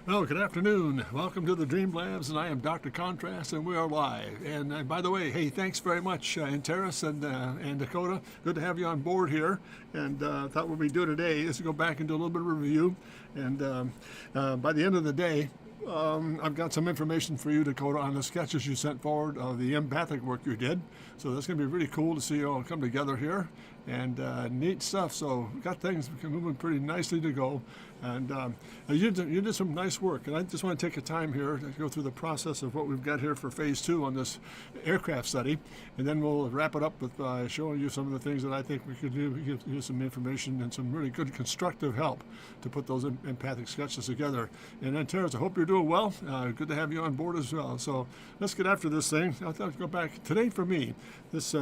Well, good afternoon. Welcome to the Dream Labs, and I am Dr. Contrast, and we are live. And by the way, hey, thanks very much, Interis and Dakota. Good to have you on board here. And thought what we'd do today is to go back and do a little bit of review. And by the end of the day, I've got some information for you, Dakota, on the sketches you sent forward of the empathic work you did. So that's going to be really cool to see you all come together here, and neat stuff. So we've got things moving pretty nicely to go. And you did some nice work, and I just want to take a time here to go through the process of what we've got here for phase 2 on this aircraft study, and then we'll wrap it up with showing you some of the things that I think we could do, give you some information and some really good constructive help to put those empathic sketches together. And then, Terrence, I hope you're doing well. Good to have you on board as well. So let's get after this thing. I'll go back today for me. This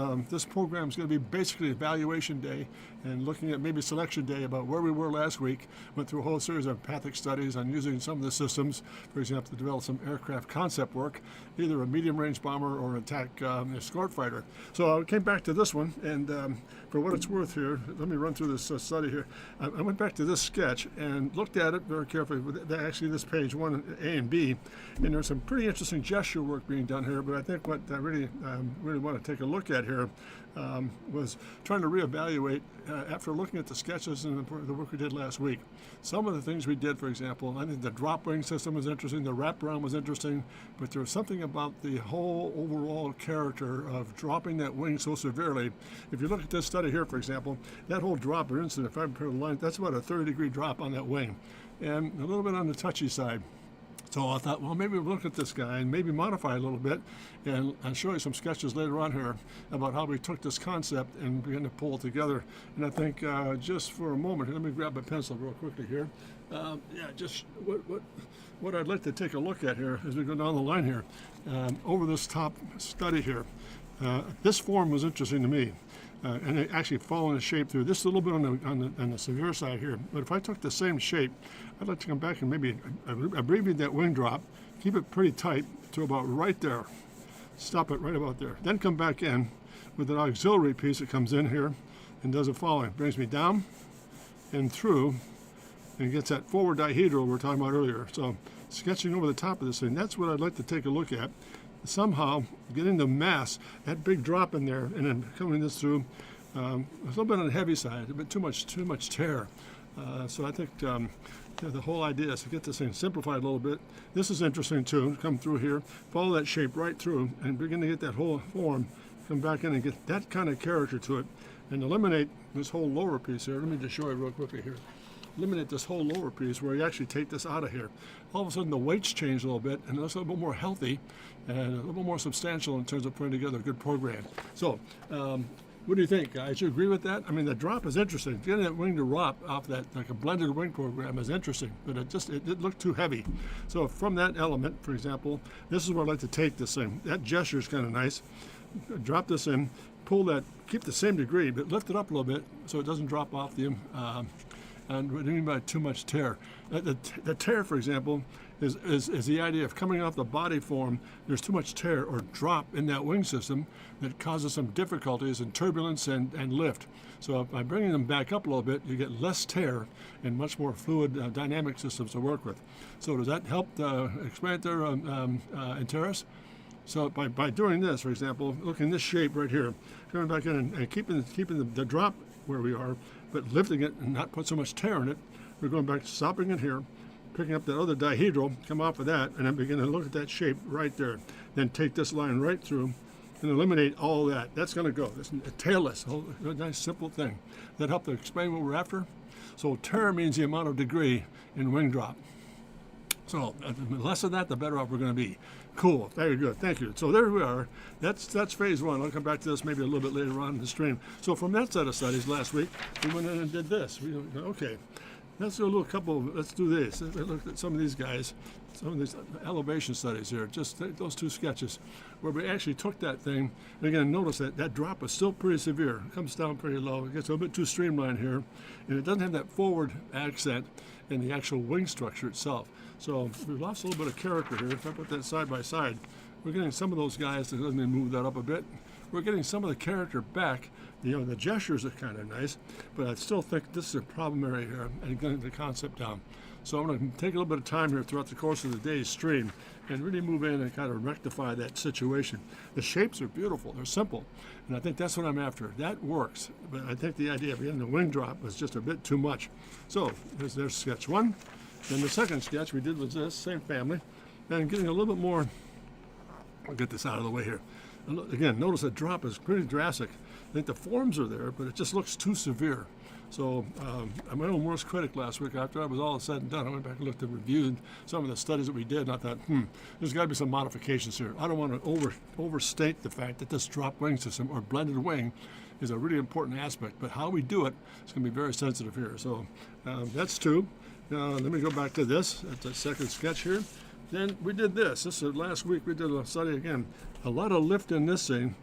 program is going to be basically evaluation day and looking at maybe selection day about where we were last week. Went through a whole series of empathic studies on using some of the systems, for example, to develop some aircraft concept work, either a medium-range bomber or an attack escort fighter. So I came back to this one, and for what it's worth here, let me run through this study here. I went back to this sketch and looked at it very carefully. Actually, this page 1, A and B, and there's some pretty interesting gesture work being done here, but I think what I really want to take a look at here was trying to reevaluate after looking at the sketches and the work we did last week. Some of the things we did, for example, I think the drop wing system was interesting, the wraparound was interesting, but there was something about the whole overall character of dropping that wing so severely. If you look at this study here, for example, that whole drop or incident, if I compare the line, that's about a 30-degree drop on that wing, and a little bit on the touchy side. So I thought, well, maybe we'll look at this guy and maybe modify a little bit, and I'll show you some sketches later on here about how we took this concept and began to pull it together. And I think just for a moment, let me grab my pencil real quickly here. Just what I'd like to take a look at here as we go down the line here, over this top study here. This form was interesting to me. And it actually following the shape through. This is a little bit on the severe side here. But if I took the same shape, I'd like to come back and maybe abbreviate that wing drop, keep it pretty tight to about right there. Stop it right about there. Then come back in with an auxiliary piece that comes in here and does the following. Brings me down and through and gets that forward dihedral we were talking about earlier. So sketching over the top of this thing, that's what I'd like to take a look at. Somehow getting the mass, that big drop in there, and then coming this through, a little bit on the heavy side, a bit too much tear. So I think the whole idea is to get this thing simplified a little bit. This is interesting too. Come through here, follow that shape right through, and begin to get that whole form. Come back in and get that kind of character to it, and eliminate this whole lower piece here. Let me just show you real quickly here. Eliminate this whole lower piece where you actually take this out of here. All of a sudden the weight's changed a little bit, and it's a little bit more healthy and a little bit more substantial in terms of putting together a good program. So what do you think, guys? You agree with that? I mean, the drop is interesting. Getting that wing to drop off that, like a blended wing program, is interesting, but it looked too heavy. So from that element, for example, this is where I'd like to take this thing. That gesture is kind of nice. Drop this in, pull that, keep the same degree, but lift it up a little bit so it doesn't drop off the and what do you mean by too much tear? The tear, for example, is the idea of coming off the body form. There's too much tear or drop in that wing system that causes some difficulties in turbulence and lift. So by bringing them back up a little bit, you get less tear and much more fluid dynamic systems to work with. So does that help explain it there, Interis? So by doing this, for example, look in this shape right here, coming back in and keeping the drop where we are, but lifting it and not put so much tear in it, we're going back, stopping it here, picking up that other dihedral, come off of that, and then begin to look at that shape right there. Then take this line right through and eliminate all that. That's going to go. It's tailless, a nice simple thing. That help to explain what we're after? So tear means the amount of degree in wing drop. So the less of that, the better off we're going to be. Cool, very good, thank you. So there we are. That's phase 1. I'll come back to this maybe a little bit later on in the stream. So from that set of studies last week, we went in and did this. Okay, let's do a little couple. Let's do this. Let's look at some of these guys, some of these elevation studies here. Just those 2 sketches, where we actually took that thing. And again, notice that drop is still pretty severe. It comes down pretty low. It gets a little bit too streamlined here, and it doesn't have that forward accent in the actual wing structure itself. So we've lost a little bit of character here. If I put that side by side, we're getting some of those guys that doesn't move that up a bit. We're getting some of the character back. The gestures are kind of nice, but I still think this is a problem area here and getting the concept down. So I'm going to take a little bit of time here throughout the course of the day's stream and really move in and kind of rectify that situation. The shapes are beautiful, they're simple, and I think that's what I'm after. That works, but I think the idea of getting the wing drop was just a bit too much. So there's sketch one. Then the second sketch we did was this, same family, and getting a little bit more. I'll get this out of the way here. Again, notice the drop is pretty drastic. I think the forms are there, but it just looks too severe. So I'm my own worst critic last week. After I was all said and done, I went back and looked and reviewed some of the studies that we did, and I thought, there's got to be some modifications here. I don't want to overstate the fact that this drop wing system or blended wing is a really important aspect, but how we do it is going to be very sensitive here. So that's two. Let me go back to this. That's a second sketch here. Then we did this. This is last week. We did a study again. A lot of lift in this thing.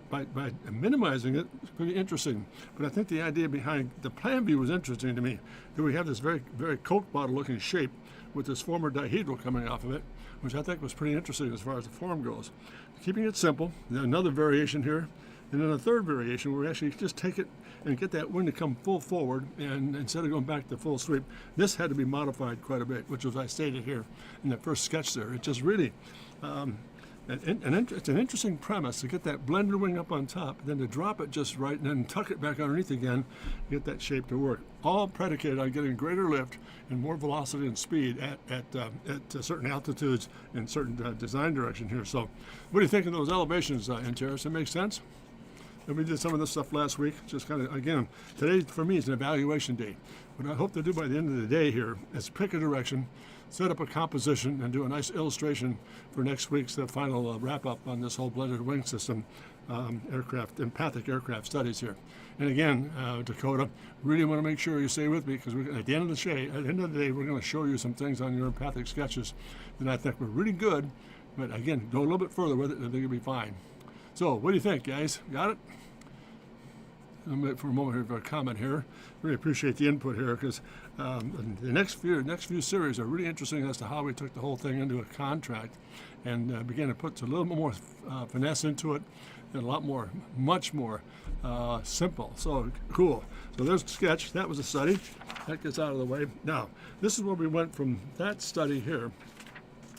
By minimizing it, it's pretty interesting. But I think the idea behind the plan view was interesting to me. That we have this very, very Coke bottle looking shape with this former dihedral coming off of it, which I think was pretty interesting as far as the form goes. Keeping it simple. Then another variation here. And then a third variation where we actually just take it and get that wing to come full forward, and instead of going back to full sweep, this had to be modified quite a bit, which was I stated here in that first sketch there. It just really, it's an interesting premise to get that blended wing up on top, then to drop it just right, and then tuck it back underneath again, get that shape to work. All predicated on getting greater lift and more velocity and speed at certain altitudes and certain design direction here. So what do you think of those elevations, Interis? It makes sense? And we did some of this stuff last week. Just kind of, again, today for me is an evaluation day. What I hope to do by the end of the day here is pick a direction, set up a composition, and do a nice illustration for next week's final wrap-up on this whole blended wing system empathic aircraft studies here. And again, Dakota, really want to make sure you stay with me, because at the end of the day, we're going to show you some things on your empathic sketches that I think were really good. But again, go a little bit further with it, and I think you'll be fine. So, what do you think, guys? Got it? I'm wait for a moment here for a comment here. Really appreciate the input here, because the next few series are really interesting as to how we took the whole thing into a contract and began to put a little bit more finesse into it, and a lot more, much more simple. So cool. So there's a sketch. That was a study. That gets out of the way. Now, this is where we went from that study here.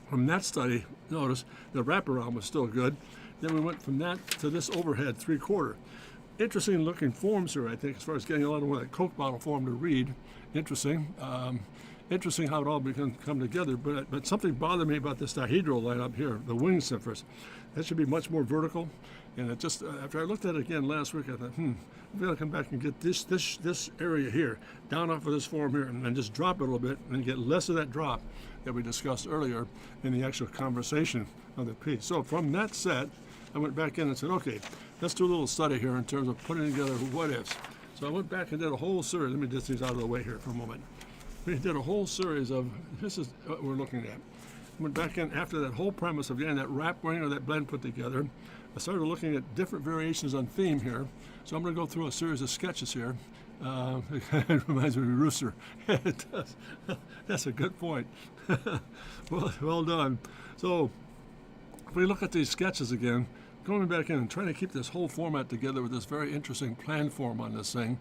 From that study, notice the wraparound was still good. Then we went from that to this overhead 3/4. Interesting looking forms here, I think, as far as getting a lot of that Coke bottle form to read. Interesting. Interesting how it all can come together. But something bothered me about this dihedral line up here, the wing surface. That should be much more vertical. And it just, after I looked at it again last week, I thought, I'm going to come back and get this area here, down off of this form here, and just drop it a little bit and get less of that drop that we discussed earlier in the actual conversation of the piece. So from that set, I went back in and said, okay, let's do a little study here in terms of putting together what ifs. So I went back and did a whole series. Let me get these out of the way here for a moment. We did a whole series of, this is what we're looking at. I went back in after that whole premise of getting that wrap wing or that blend put together. I started looking at different variations on theme here. So I'm going to go through a series of sketches here. It reminds me of a rooster. It does. That's a good point. well done. So if we look at these sketches again, going back in and trying to keep this whole format together with this very interesting plan form on this thing,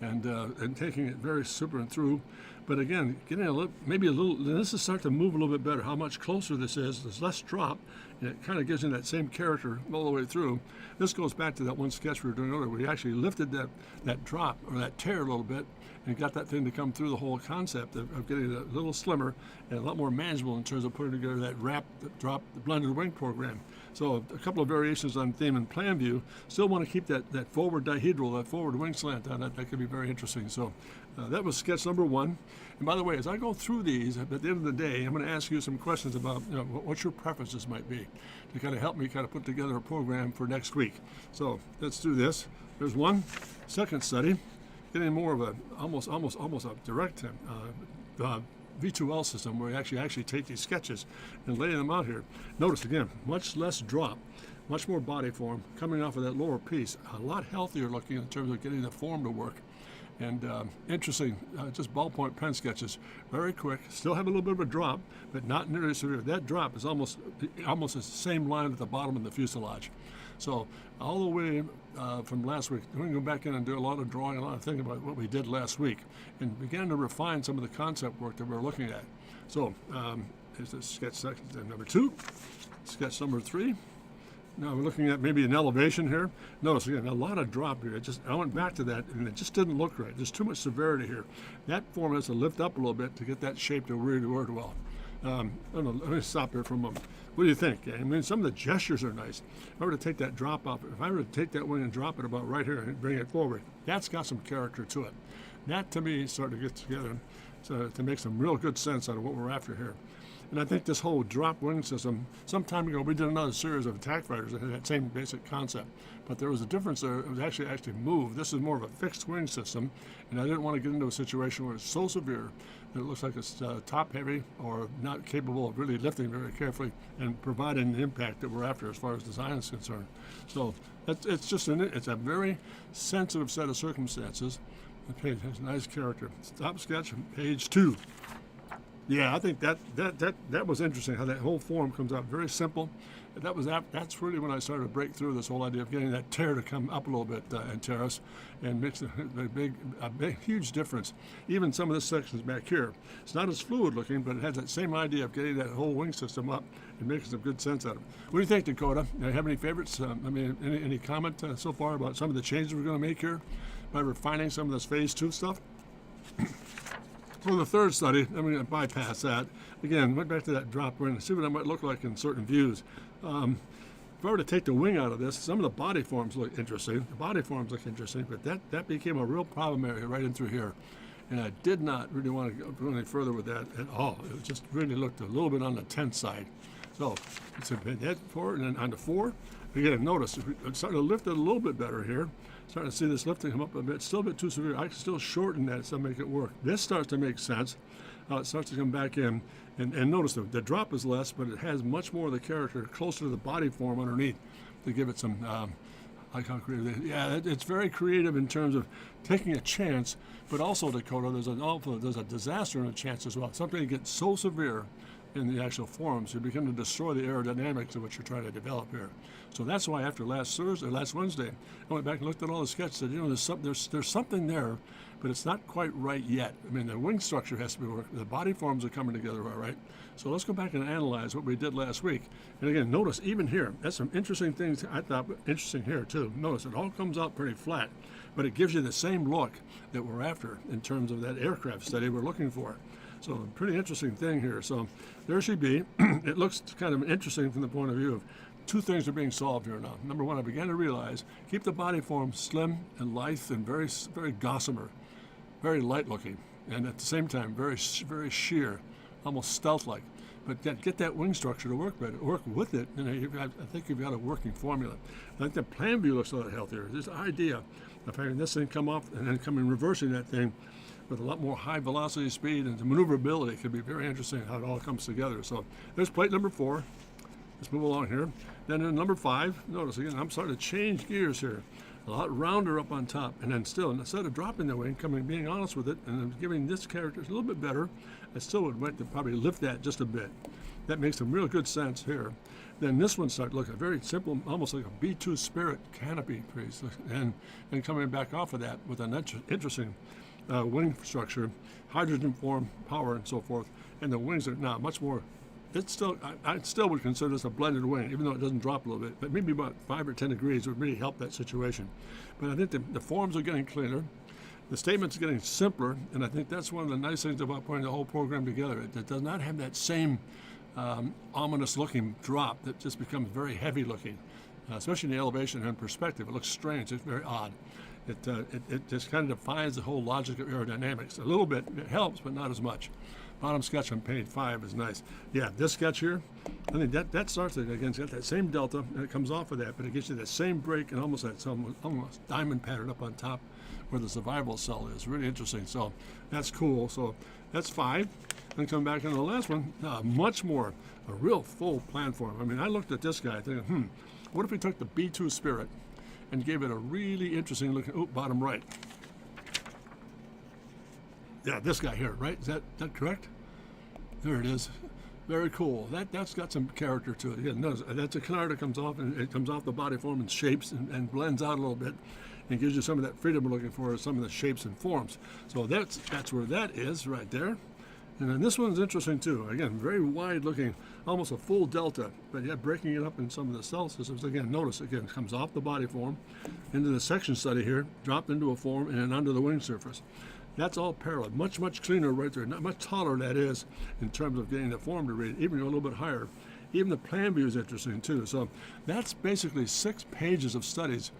and taking it very super and through. But again, getting maybe a little, this is start to move a little bit better. How much closer this is, there's less drop, and it kind of gives you that same character all the way through. This goes back to that one sketch we were doing earlier, where we actually lifted that drop or that tear a little bit and got that thing to come through the whole concept of getting it a little slimmer and a lot more manageable in terms of putting together that wrap, drop, the blended wing program. So a couple of variations on theme and plan view. Still want to keep that forward dihedral, that forward wing slant on it. That could be very interesting. So that was sketch number one. And by the way, as I go through these, at the end of the day, I'm going to ask you some questions about what your preferences might be to kind of help me kind of put together a program for next week. So let's do this. There's one second study, getting more of a almost a direct V2L system where you actually take these sketches and lay them out here. Notice again, much less drop, much more body form coming off of that lower piece. A lot healthier looking in terms of getting the form to work. And interesting, just ballpoint pen sketches, very quick. Still have a little bit of a drop, but not nearly severe. That drop is almost the same line at the bottom of the fuselage. So all the way from last week, we're going to go back in and do a lot of drawing, a lot of thinking about what we did last week, and began to refine some of the concept work that we're looking at. So here's the sketch section number 2, sketch number 3. Now we're looking at maybe an elevation here. Notice again, a lot of drop here. I went back to that and it just didn't look right. There's too much severity here. That form has to lift up a little bit to get that shape to really work well. I don't know, let me stop here for a moment. What do you think? I mean, some of the gestures are nice. If I were to take that drop off, if I were to take that wing and drop it about right here and bring it forward, that's got some character to it. That to me started to get together to make some real good sense out of what we're after here. And I think this whole drop wing system, some time ago we did another series of attack fighters that had that same basic concept. But there was a difference there. It was actually moved. This is more of a fixed wing system, and I didn't want to get into a situation where it's so severe that it looks like it's top heavy or not capable of really lifting very carefully and providing the impact that we're after as far as design is concerned. So it's a very sensitive set of circumstances. The page has a nice character. Stop sketch, page 2. Yeah, I think that was interesting how that whole form comes out very simple. That's really when I started to break through this whole idea of getting that tear to come up a little bit and terrace, and makes a big huge difference. Even some of this sections back here, it's not as fluid looking, but it has that same idea of getting that whole wing system up and making some good sense out of it. What do you think, Dakota? Do you have any favorites? Any comment so far about some of the changes we're going to make here by refining some of this phase 2 stuff? For the third study, I'm going to bypass that. Again, went back to that drop wing and see what it might look like in certain views. If I were to take the wing out of this, some of the body forms look interesting. The body forms look interesting, but that became a real problem area right in through here. And I did not really want to go any further with that at all. It just really looked a little bit on the tense side. So it's a bit head forward, and then on the 4. Again, notice it's starting to lift it a little bit better here. Starting to see this lifting come up a bit. Still a bit too severe. I can still shorten that to make it work. This starts to make sense. It starts to come back in. And notice the drop is less, but it has much more of the character closer to the body form underneath to give it some, it's very creative in terms of taking a chance, but also, Dakota, there's a disaster in a chance as well. Something gets so severe in the actual forms, you begin to destroy the aerodynamics of what you're trying to develop here. So that's why after last Wednesday, I went back and looked at all the sketches and said, there's something there, but it's not quite right yet. I mean, the wing structure has to be worked. The body forms are coming together all right. So let's go back and analyze what we did last week. And again, notice even here, that's some interesting things I thought interesting here too. Notice it all comes out pretty flat, but it gives you the same look that we're after in terms of that aircraft study we're looking for. So a pretty interesting thing here. So there she be. It looks kind of interesting from the point of view of two things are being solved here now. Number one, I began to realize, keep the body form slim and lithe and very, very gossamer, very light looking, and at the same time, very, very sheer, almost stealth-like. But get that wing structure to work better, work with it. I think you've got a working formula. I think the plan view looks a lot healthier. This idea of having this thing come off and then come in reversing that thing with a lot more high velocity speed and the maneuverability could be very interesting how it all comes together. So there's plate number 4. Let's move along here. Then in number 5, notice again, I'm starting to change gears here. A lot rounder up on top, and then still, instead of dropping the wing, being honest with it, and giving this character a little bit better, I still would like to probably lift that just a bit. That makes some real good sense here. Then this one started looking very simple, almost like a B2 Spirit canopy piece, and coming back off of that with an interesting wing structure, hydrogen form, power, and so forth. And the wings are now much more. It's still, I still would consider this a blended wing, even though it doesn't drop a little bit. But maybe about 5 or 10 degrees would really help that situation. But I think the forms are getting cleaner. The statement's getting simpler, and I think that's one of the nice things about putting the whole program together. It does not have that same ominous-looking drop that just becomes very heavy-looking, especially in the elevation and perspective. It looks strange. It's very odd. It just kind of defines the whole logic of aerodynamics. A little bit, it helps, but not as much. Bottom sketch on page 5 is nice. Yeah, this sketch here, I think that starts it again. It's got that same delta, and it comes off of that, but it gives you that same break and almost that almost diamond pattern up on top where the survival cell is. Really interesting. So that's cool. So that's 5. Then come back into the last one, much more, a real full platform. I mean, I looked at this guy thinking, what if we took the B2 Spirit and gave it a really interesting looking, bottom right. Yeah, this guy here, right? Is that correct? There it is. Very cool. That's got some character to it. Again, notice that's a canard that comes off, and it comes off the body form and shapes and blends out a little bit, and gives you some of that freedom we're looking for, some of the shapes and forms. So that's where that is right there. And then this one's interesting too. Again, very wide looking, almost a full delta, but yet breaking it up in some of the cell systems. Again, notice again, it comes off the body form into the section study here, dropped into a form, and then under the wing surface. That's all parallel. Much, much cleaner right there. Not much taller that is in terms of getting the form to read, even a little bit higher. Even the plan view is interesting too. So that's basically 6 pages of studies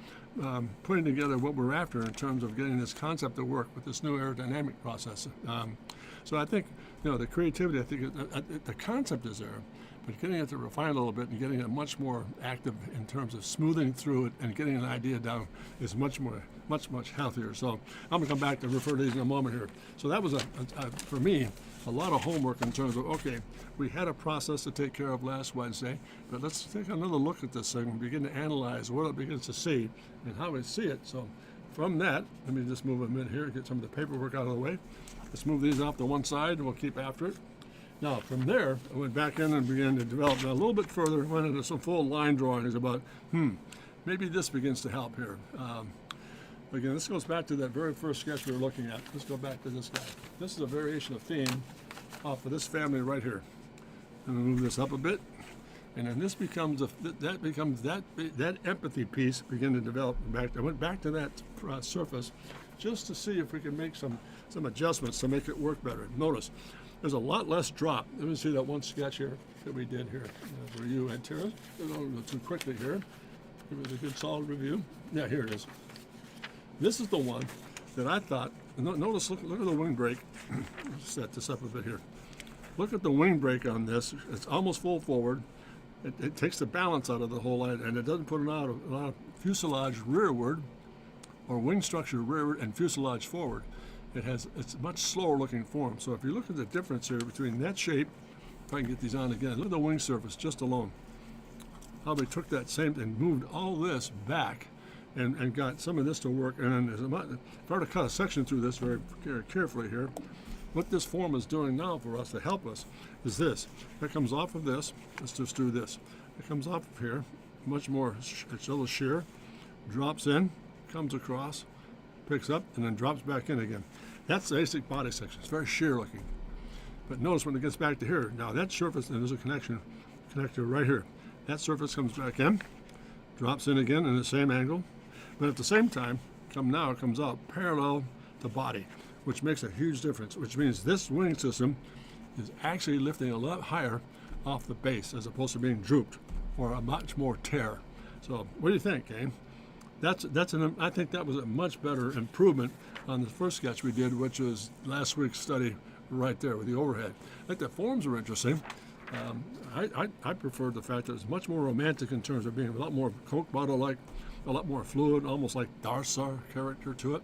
putting together what we're after in terms of getting this concept to work with this new aerodynamic process. So I think, the creativity, I think the concept is there, but getting it to refine a little bit and getting it much more active in terms of smoothing through it and getting an idea down is much healthier. So I'm going to come back to refer to these in a moment here. So that was, for me, a lot of homework in terms of, okay, we had a process to take care of last Wednesday, but let's take another look at this thing and begin to analyze what it begins to see and how we see it. So from that, let me just move a minute here, get some of the paperwork out of the way. Let's move these off to one side and we'll keep after it. Now, from there, I went back in and began to develop a little bit further, went into some full line drawings about, maybe this begins to help here. Again, this goes back to that very first sketch we were looking at. Let's go back to this guy. This is a variation of theme off of this family right here. I'm going to move this up a bit. And then this becomes, that empathy piece begin to develop. I went back to that surface just to see if we can make some adjustments to make it work better. Notice, there's a lot less drop. Let me see that one sketch here that we did here for you and Tara. I don't go too quickly here. Give it a good solid review. Yeah, here it is. This is the one that I thought, notice, look at the wing break. Let's set this up a bit here. Look at the wing break on this. It's almost full forward. It takes the balance out of the whole line, and it doesn't put a lot of fuselage rearward or wing structure rearward and fuselage forward. It's a much slower looking form. So if you look at the difference here between that shape, if I can get these on again, look at the wing surface just alone. How we took that same and moved all this back and got some of this to work. And then if I were to cut a section through this very carefully here, what this form is doing now for us to help us is this. That comes off of this. Let's just do this. It comes off of here, much more, it's a little shear, drops in, comes across, picks up, and then drops back in again. That's the basic body section. It's very sheer looking. But notice when it gets back to here, now that surface, and there's a connector right here. That surface comes back in, drops in again in the same angle, but at the same time, it comes out parallel to body, which makes a huge difference, which means this wing system is actually lifting a lot higher off the base as opposed to being drooped or a much more tear. So what do you think, Game? I think that was a much better improvement on the first sketch we did, which was last week's study right there with the overhead. I think the forms were interesting. I preferred the fact that it was much more romantic in terms of being a lot more Coke bottle-like, a lot more fluid, almost like Darsar character to it.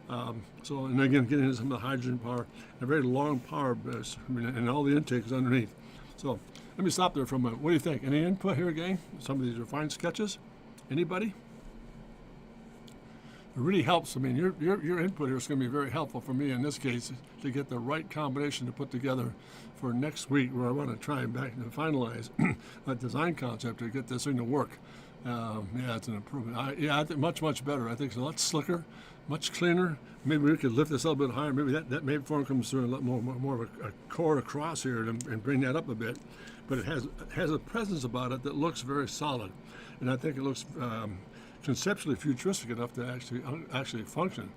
And again, getting into some of the hydrogen power, a very long power base, and all the intakes underneath. So let me stop there for a minute. What do you think? Any input here, gang? Some of these refined sketches? Anybody? It really helps. I mean, your input here is going to be very helpful for me in this case to get the right combination to put together for next week, where I want to try and finalize a design concept to get this thing to work. Yeah, it's an improvement. I think much better. I think it's a lot slicker, much cleaner. Maybe we could lift this a little bit higher. Maybe that maybe form comes through a lot more of a core across here and bring that up a bit. But it has a presence about it that looks very solid, and I think it looks conceptually futuristic enough to actually function.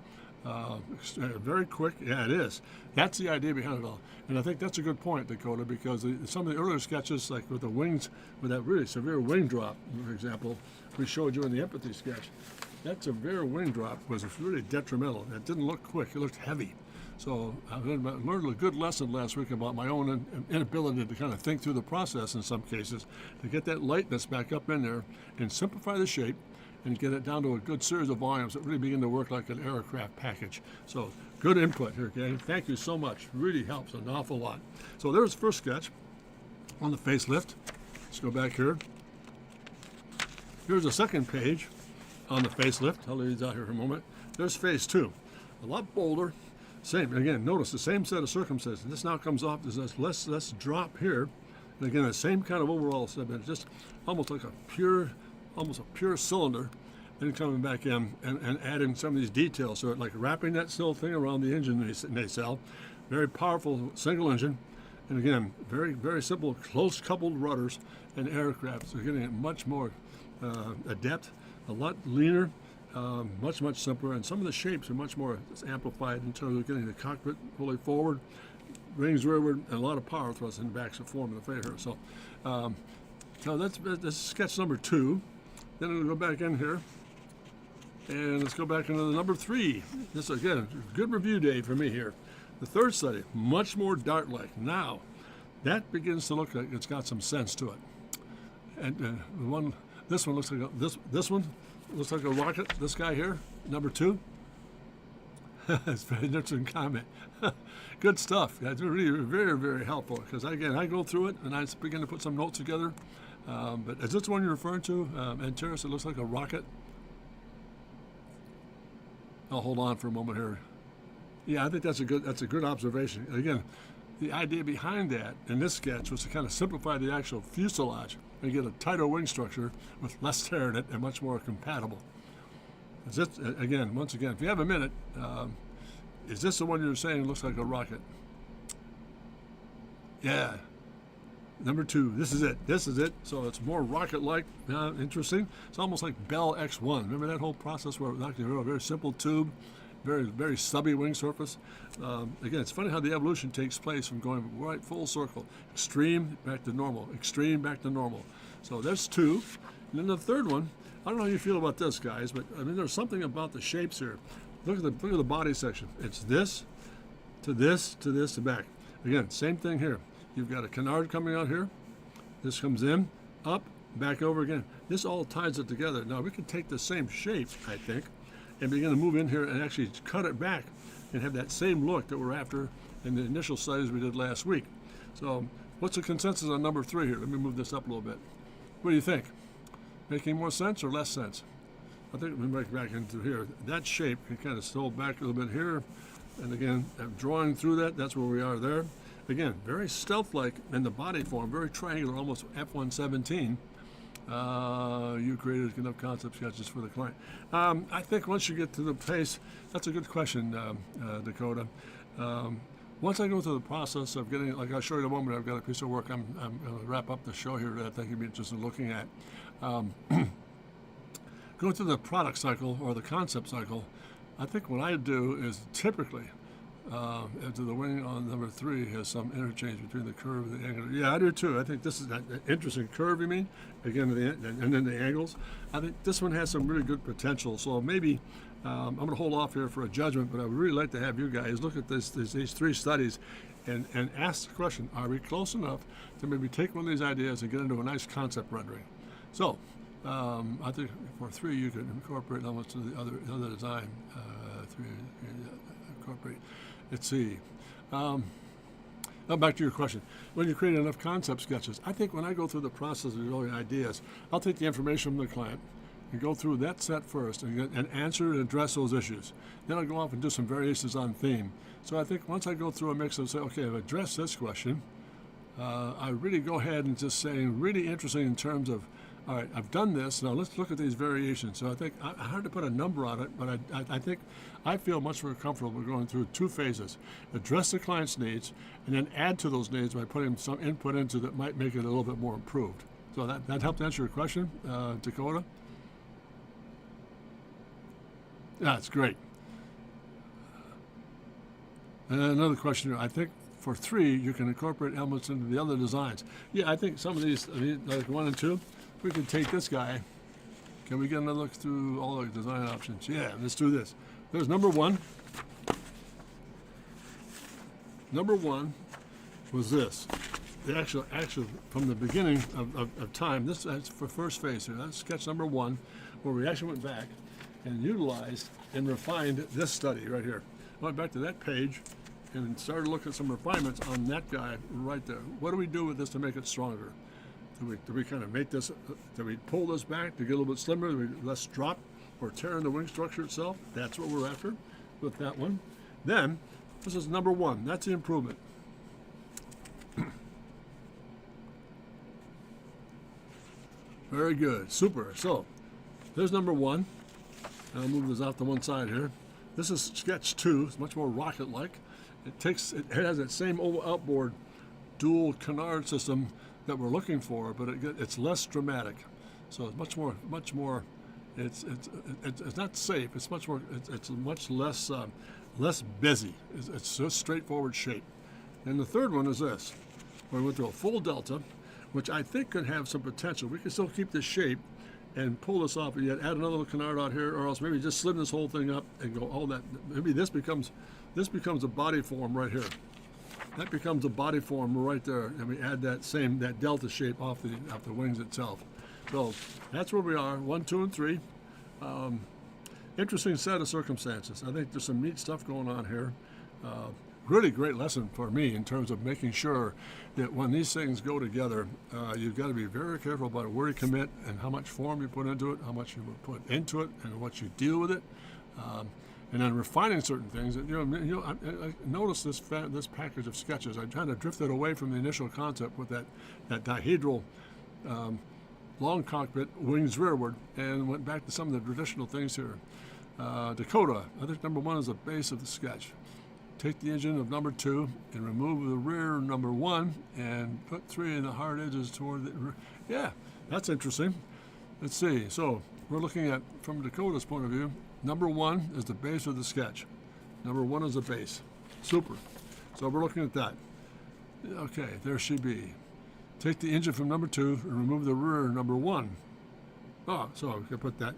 Very quick. Yeah, it is. That's the idea behind it all. And I think that's a good point, Dakota, because some of the earlier sketches, like with the wings, with that really severe wing drop, for example, we showed you in the empathy sketch, that severe wing drop was really detrimental. It didn't look quick. It looked heavy. So I learned a good lesson last week about my own inability to kind of think through the process in some cases, to get that lightness back up in there and simplify the shape and get it down to a good series of volumes that really begin to work like an Aircraft package. So good input here, gang. Thank you so much. Really helps an awful lot. So there's the first sketch on the facelift. Let's go back here. Here's the second page on the facelift. I'll leave these out here for a moment. There's phase two. A lot bolder, Same, again, notice the same set of circumstances. This now comes off, there's this less drop here. And again, the same kind of overall segment, just almost like almost a pure cylinder. Then coming back in and adding some of these details. So like wrapping that still thing around the engine nacelle. Very powerful single engine. And again, very, very simple, close coupled rudders and aircraft. So getting it much more adept, a lot leaner, much, much simpler. And some of the shapes are much more amplified in terms of getting the cockpit fully forward, wings rearward, and a lot of power thrust in the back to form the fair. So that's sketch number 2. Then we'll go back in here. And let's go back into the number 3. This, again, good review day for me here. The third study, much more Dart-like. Now, that begins to look like it's got some sense to it. And this one looks like this one looks like a rocket. This guy here, number 2. It's a very interesting comment. Good stuff. That's really very, very helpful because again, I go through it and I begin to put some notes together. But is this the one you're referring to? And Terrace, it looks like a rocket. I'll hold on for a moment here. Yeah, I think that's a good observation. Again, the idea behind that in this sketch was to kind of simplify the actual fuselage and get a tighter wing structure with less tear in it and much more compatible. Is this, once again, if you have a minute, is this the one you're saying looks like a rocket? Yeah. Number 2, this is it. This is it. So it's more rocket-like, interesting. It's almost like Bell X1. Remember that whole process where it was actually a very simple tube, very, very stubby wing surface? Again, it's funny how the evolution takes place from going right full circle. Extreme back to normal. Extreme back to normal. So there's 2. And then the third one, I don't know how you feel about this, guys, but I mean, there's something about the shapes here. Look at the body section. It's this to this to this to back. Again, same thing here. You've got a canard coming out here. This comes in, up, back over again. This all ties it together. Now we can take the same shape, I think, and begin to move in here and actually cut it back and have that same look that we're after in the initial studies we did last week. So what's the consensus on number 3 here? Let me move this up a little bit. What do you think? Making more sense or less sense? I think we break back into here. That shape can kind of hold back a little bit here. And again, I'm drawing through that. That's where we are there. Again, very stealth-like in the body form, very triangular, almost F-117. You created enough concept sketches for the client. I think once you get to the pace, that's a good question, Dakota. Once I go through the process of getting, like I'll show you in a moment, I've got a piece of work I'm going to wrap up the show here that I think you'd be interested in looking at. Going through the product cycle or the concept cycle, I think what I do is typically, to the wing on number 3 has some interchange between the curve and the angle. Yeah, I do too. I think this is an interesting curve, you mean? Again, and then the angles. I think this one has some really good potential. So maybe I'm going to hold off here for a judgment, but I would really like to have you guys look at these 3 studies and ask the question, are we close enough to maybe take one of these ideas and get into a nice concept rendering? So I think for 3 you could incorporate elements to the other design. 3 incorporate. Let's see. Now back to your question. When you create enough concept sketches, I think when I go through the process of developing ideas, I'll take the information from the client and go through that set first and answer and address those issues. Then I'll go off and do some variations on theme. So I think once I go through a mix and say, okay, I've addressed this question, I really go ahead and just say really interesting in terms of, all right, I've done this, now let's look at these variations. So I think, hard to put a number on it, but I think I feel much more comfortable going through 2 phases. Address the client's needs, and then add to those needs by putting some input into that might make it a little bit more improved. So that helped answer your question, Dakota? That's great. And another question here, I think for 3, you can incorporate elements into the other designs. Yeah, I think some of these, like 1 and 2, we can take this guy. Can we get another look through all the design options? Yeah, let's do this. There's number 1. Number 1 was this. The actual from the beginning of time, that's for first phase here. That's sketch number 1, where we actually went back and utilized and refined this study right here. I went back to that page and started looking at some refinements on that guy right there. What do we do with this to make it stronger? Do we kind of make this, do we pull this back to get a little bit slimmer, do we less drop or tear in the wing structure itself? That's what we're after with that one. Then This is number 1. That's the improvement. Very good. Super. So there's number 1. I'll move this off to one side here. This is sketch 2. It's much more rocket-like. It has that same oval outboard dual canard system that we're looking for, but it's less dramatic. So it's much more. It's not safe. It's much more. It's much less busy. It's just straightforward shape. And the third one is this. We went to a full delta, which I think could have some potential. We can still keep this shape and pull this off, and yet add another little canard out here, or else maybe just slim this whole thing up and go all that. Maybe this becomes a body form right here. That becomes a body form right there, and we add that delta shape off the wings itself. So that's where we are, 1, 2, and 3. Interesting set of circumstances. I think there's some neat stuff going on here. Really great lesson for me in terms of making sure that when these things go together, you've got to be very careful about where you commit and how much form you put into it, how much you put into it, and what you deal with it. And then refining certain things. I noticed this package of sketches. I kind of drifted away from the initial concept with that dihedral long cockpit, wings rearward, and went back to some of the traditional things here. Dakota, I think number 1 is the base of the sketch. Take the engine of number 2 and remove the rear number 1 and put 3 in the hard edges toward the rear. Yeah, that's interesting. Let's see. So we're looking at, from Dakota's point of view, number 1 is the base of the sketch. Number 1 is the base. Super. So we're looking at that. Okay, there she be. Take the engine from number 2 and remove the rear number 1. Oh, so we can put that.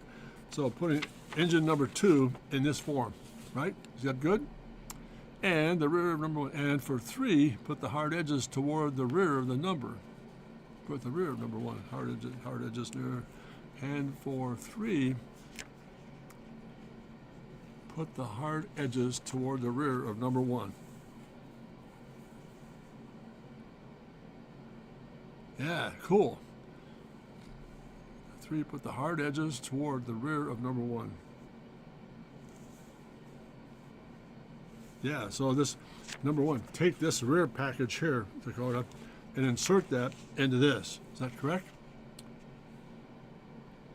So putting engine number 2 in this form, right? Is that good? And the rear of number 1. And for 3, put the hard edges toward the rear of the number. Put the rear of number 1. Hard edges near. And for 3, put the hard edges toward the rear of number 1. Yeah, cool. 3, put the hard edges toward the rear of number 1. Yeah, so this, number 1, take this rear package here, Dakota, and insert that into this. Is that correct?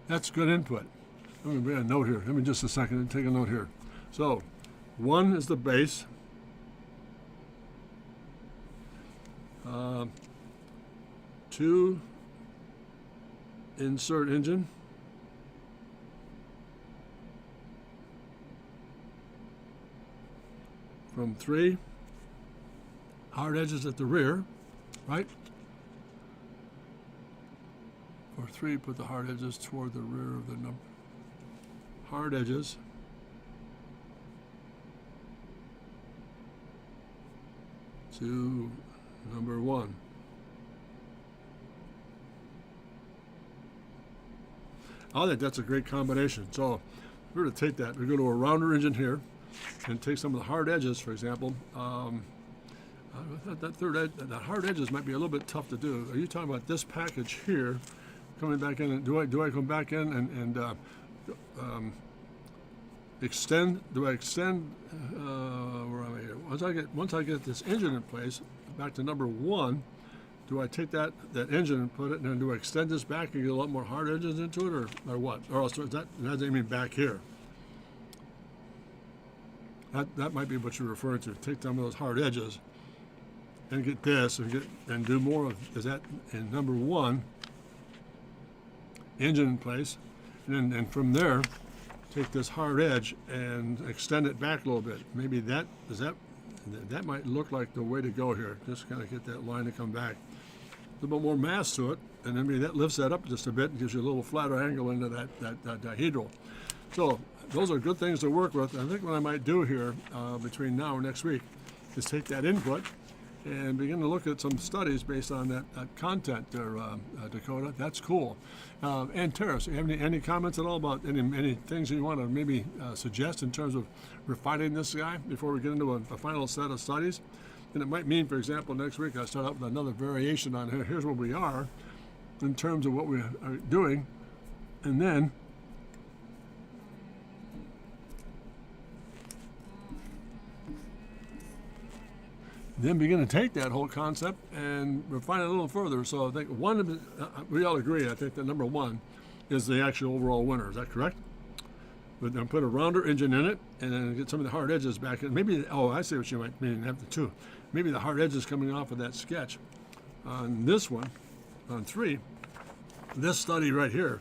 That's good input. Let me bring a note here. Let me just a second and take a note here. So 1 is the base. 2, insert engine. From 3, hard edges at the rear, right? For 3, put the hard edges toward the rear of the number. Hard edges. To number 1. I think that's a great combination. So we're going to take that. We go to a rounder engine here and take some of the hard edges, for example. That third edge, the hard edges might be a little bit tough to do. Are you talking about this package here coming back in? And do I come back in and extend? Do I extend? Where am I here? Once I get this engine in place, back to number 1. Do I take that engine and put it, and then do I extend this back and get a lot more hard edges into it, or what? Or else that mean back here? That might be what you're referring to. Take some of those hard edges and get this and do more of, is that in number 1, engine in place, and from there take this hard edge and extend it back a little bit. Maybe that might look like the way to go here. Just kind of get that line to come back. A little bit more mass to it, and then maybe that lifts that up just a bit and gives you a little flatter angle into that dihedral. So those are good things to work with. I think what I might do here between now and next week is take that input and begin to look at some studies based on that content there, Dakota. That's cool. And Terrace, you have any comments at all about any things that you want to maybe suggest in terms of refining this guy before we get into a final set of studies? And it might mean, for example, next week I start out with another variation on here. Here's where we are in terms of what we are doing. And then then begin to take that whole concept and refine it a little further. So I think we all agree, I think that number one is the actual overall winner. Is that correct? But then put a rounder engine in it and then get some of the hard edges back in. Maybe, I see what you might mean, have the two. Maybe the hard edges coming off of that sketch. On this one, on 3, this study right here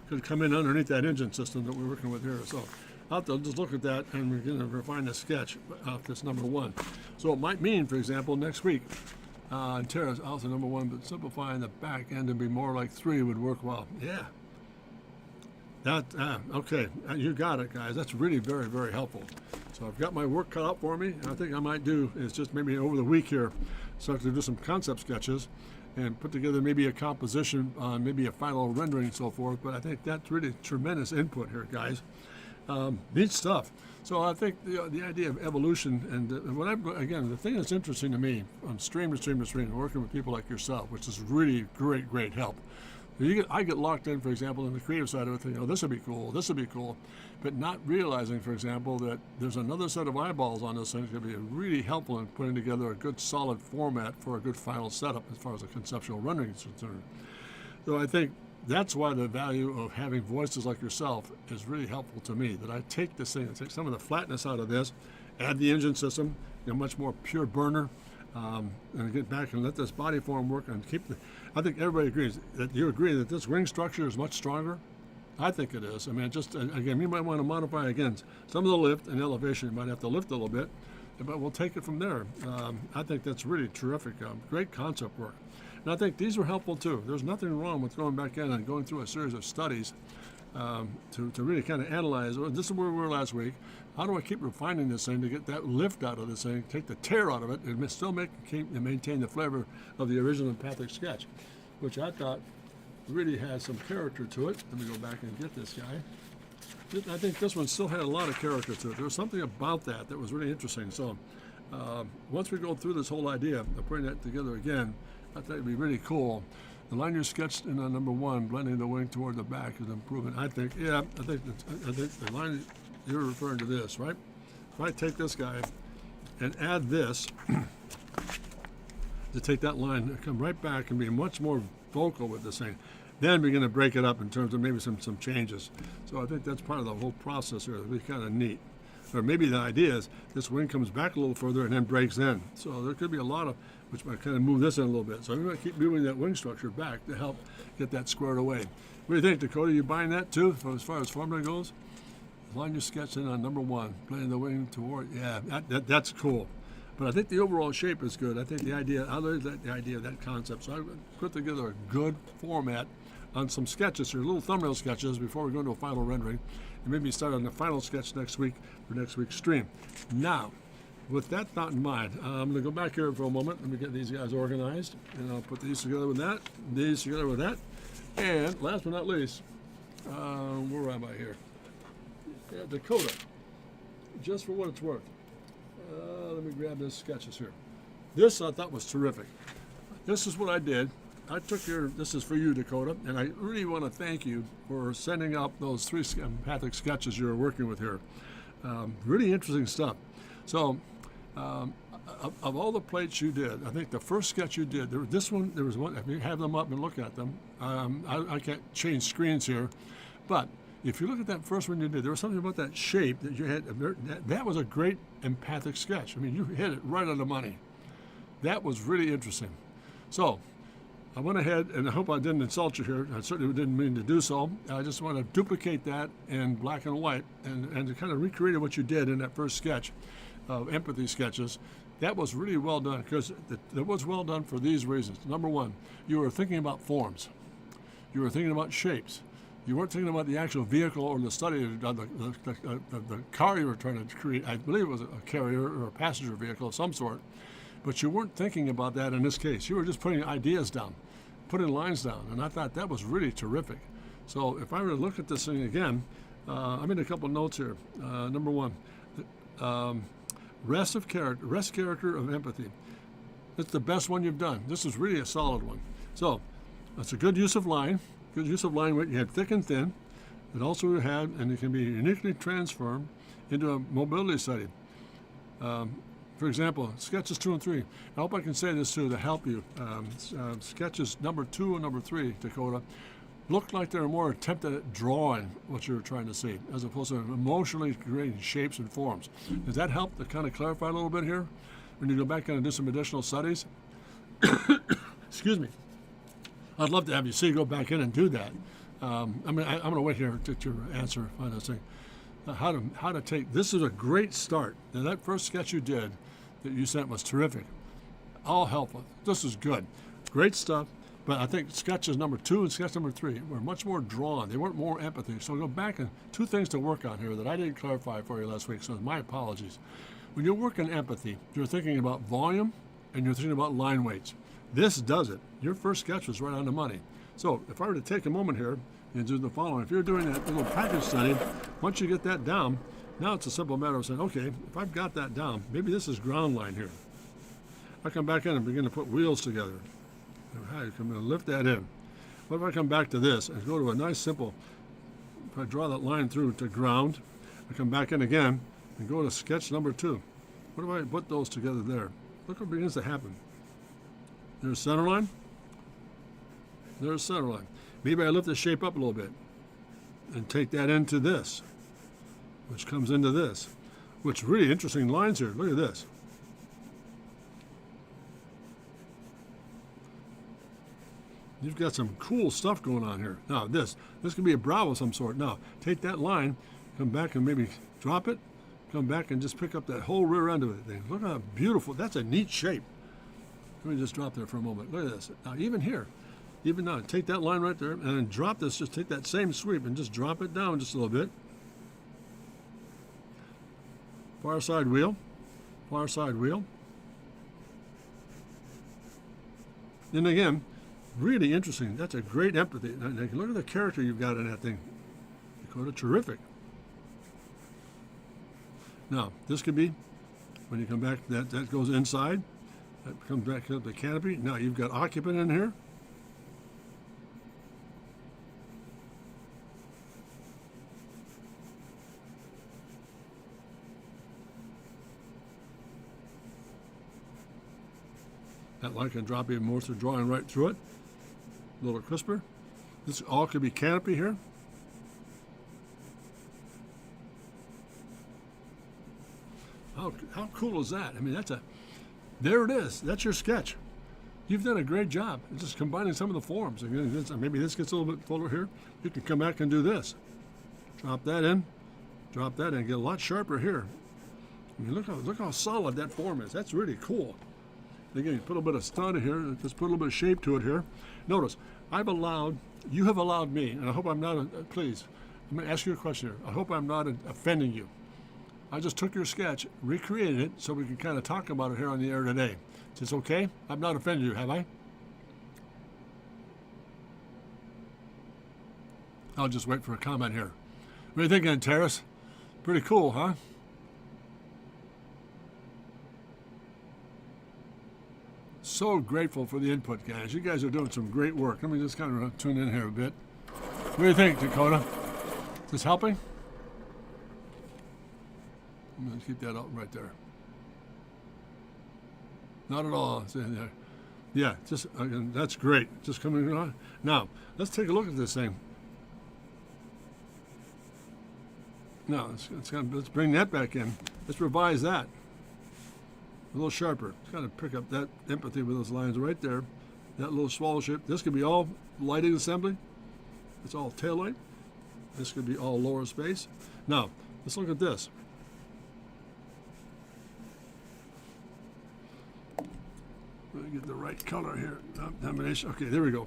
could come in underneath that engine system that we're working with here. So I'll have to just look at that and we're going to refine the sketch of this number 1. So it might mean, for example, next week, Terrace, also number 1, but simplifying the back end to be more like 3 would work well. Yeah. Okay, you got it, guys. That's really very, very helpful. So I've got my work cut out for me. I think I might do is just maybe over the week here, start to do some concept sketches and put together maybe a composition, maybe a final rendering and so forth. But I think that's really tremendous input here, guys. Neat stuff. So I think the idea of evolution and the thing that's interesting to me on stream to stream, working with people like yourself, which is really great help. I get locked in, for example, in the creative side of it, thinking, this would be cool, but not realizing, for example, that there's another set of eyeballs on this thing that could be really helpful in putting together a good solid format for a good final setup as far as a conceptual rendering is concerned. So I think that's why the value of having voices like yourself is really helpful to me, that I take this thing and take some of the flatness out of this, add the engine system, much more pure burner, and get back and let this body form work and I think everybody agrees that you agree that this wing structure is much stronger. I think it is. I mean, just again, you might want to modify again some of the lift and elevation. You might have to lift a little bit, but we'll take it from there. I think that's really terrific. Great concept work. And I think these were helpful too. There's nothing wrong with going back in and going through a series of studies to really kind of analyze. This is where we were last week. How do I keep refining this thing to get that lift out of this thing, take the tear out of it, and still maintain the flavor of the original empathic sketch, which I thought really has some character to it. Let me go back and get this guy. I think this one still had a lot of character to it. There was something about that was really interesting. So once we go through this whole idea of putting that together again, I think it'd be really cool. The line you sketched in number 1, blending the wing toward the back, is an improvement. I think the line you're referring to this, right? If I take this guy and add this to take that line and come right back and be much more vocal with this thing, then we're going to break it up in terms of maybe some changes. So I think that's part of the whole process here. It'll be kind of neat. Or maybe the idea is this wing comes back a little further and then breaks in. So there could be a lot of, which might kind of move this in a little bit. So I'm going to keep moving that wing structure back to help get that squared away. What do you think, Dakota? You buying that too, as far as formula goes? The line you're sketching on number 1, blending the wing toward, that's cool. But I think the overall shape is good. I think the idea, I like the idea of that concept. So I put together a good format on some sketches here, little thumbnail sketches before we go into a final rendering. And maybe start on the final sketch next week for next week's stream. Now, with that thought in mind, I'm going to go back here for a moment. Let me get these guys organized. And I'll put these together with that, these together with that. And last but not least, where am I here? Yeah, Dakota, just for what it's worth. Let me grab these sketches here. This I thought was terrific. This is what I did. I took this is for you, Dakota, and I really want to thank you for sending up those 3 empathic sketches you're working with here. Really interesting stuff. So, of all the plates you did, I think the first sketch you did, there was one, if you have them up and look at them, I can't change screens here, but if you look at that first one you did, there was something about that shape that you had. That was a great empathic sketch. I mean, you hit it right on the money. That was really interesting. So I went ahead, and I hope I didn't insult you here. I certainly didn't mean to do so. I just want to duplicate that in black and white and to kind of recreate what you did in that first sketch of empathy sketches. That was really well done because it was well done for these reasons. Number 1, you were thinking about forms. You were thinking about shapes. You weren't thinking about the actual vehicle or the study of the car you were trying to create. I believe it was a carrier or a passenger vehicle of some sort. But you weren't thinking about that in this case. You were just putting ideas down, putting lines down. And I thought that was really terrific. So if I were to look at this thing again, I made a couple notes here. Number 1, rest character of empathy. It's the best one you've done. This is really a solid one. So that's a good use of line. Good use of line weight. You had thick and thin. It also had, and it can be uniquely transformed into a mobility study. For example, sketches 2 and 3. I hope I can say this too to help you. Sketches number 2 and number 3, Dakota, look like they're more attempted at drawing what you're trying to see, as opposed to emotionally creating shapes and forms. Does that help to kind of clarify a little bit here? When you go back and do some additional studies? Excuse me. I'd love to have you see, go back in and do that. I'm going to wait here to your answer on this thing. How to take, this is a great start. Now that first sketch you did that you sent was terrific. All helpful. This is good. Great stuff. But I think sketches number 2 and sketch number 3 were much more drawn. They weren't more empathy. So go back and 2 things to work on here that I didn't clarify for you last week, so my apologies. When you're working empathy, you're thinking about volume and you're thinking about line weights. This does it. Your first sketch was right on the money. So if I were to take a moment here and do the following, if you're doing that little package study, once you get that down, now it's a simple matter of saying, okay, if I've got that down, maybe this is ground line here. I come back in and begin to put wheels together. I'm going to lift that in. What if I come back to this and go to a nice simple, if I draw that line through to ground, I come back in again and go to sketch number 2. What if I put those together there? Look what begins to happen. There's center line. There's center line. Maybe I lift the shape up a little bit and take that into this, which comes into this, which really interesting lines here. Look at this. You've got some cool stuff going on here. Now this could be a brow of some sort. Now take that line, come back and maybe drop it, come back and just pick up that whole rear end of it. Look how beautiful. That's a neat shape. Let me just drop there for a moment. Look at this. Now even here, even now, take that line right there and then drop this. Just take that same sweep and just drop it down just a little bit. Far side wheel, far side wheel. And again, really interesting. That's a great empathy. Look at the character you've got in that thing. Dakota, terrific. Now, this could be, when you come back, that goes inside. That comes back up the canopy. Now you've got occupant in here. That line can drop even more, so drawing right through it. A little crisper. This all could be canopy here. How cool is that? I mean, there it is. That's your sketch. You've done a great job. It's just combining some of the forms. Maybe this gets a little bit fuller here. You can come back and do this. Drop that in, get a lot sharper here. I mean, look how solid that form is. That's really cool. Again, you put a little bit of stud here, just put a little bit of shape to it here. Notice, you have allowed me, and I hope I'm not, please, I'm going to ask you a question here. I hope I'm not offending you. I just took your sketch, recreated it, so we can kind of talk about it here on the air today. Is this okay? I've not offended you, have I? I'll just wait for a comment here. What are you thinking, Terrace? Pretty cool, huh? So grateful for the input, guys. You guys are doing some great work. Let me just kind of tune in here a bit. What do you think, Dakota? Is this helping? I'm going to keep that up right there. Not at all. Yeah, just that's great. Just coming on. Now, let's take a look at this thing. Now, let's bring that back in. Let's revise that. A little sharper. It's got to pick up that empathy with those lines right there. That little swallow shape. This could be all lighting assembly. It's all tail light. This could be all lower space. Now, let's look at this. Let me get the right color here. Combination. Okay, there we go.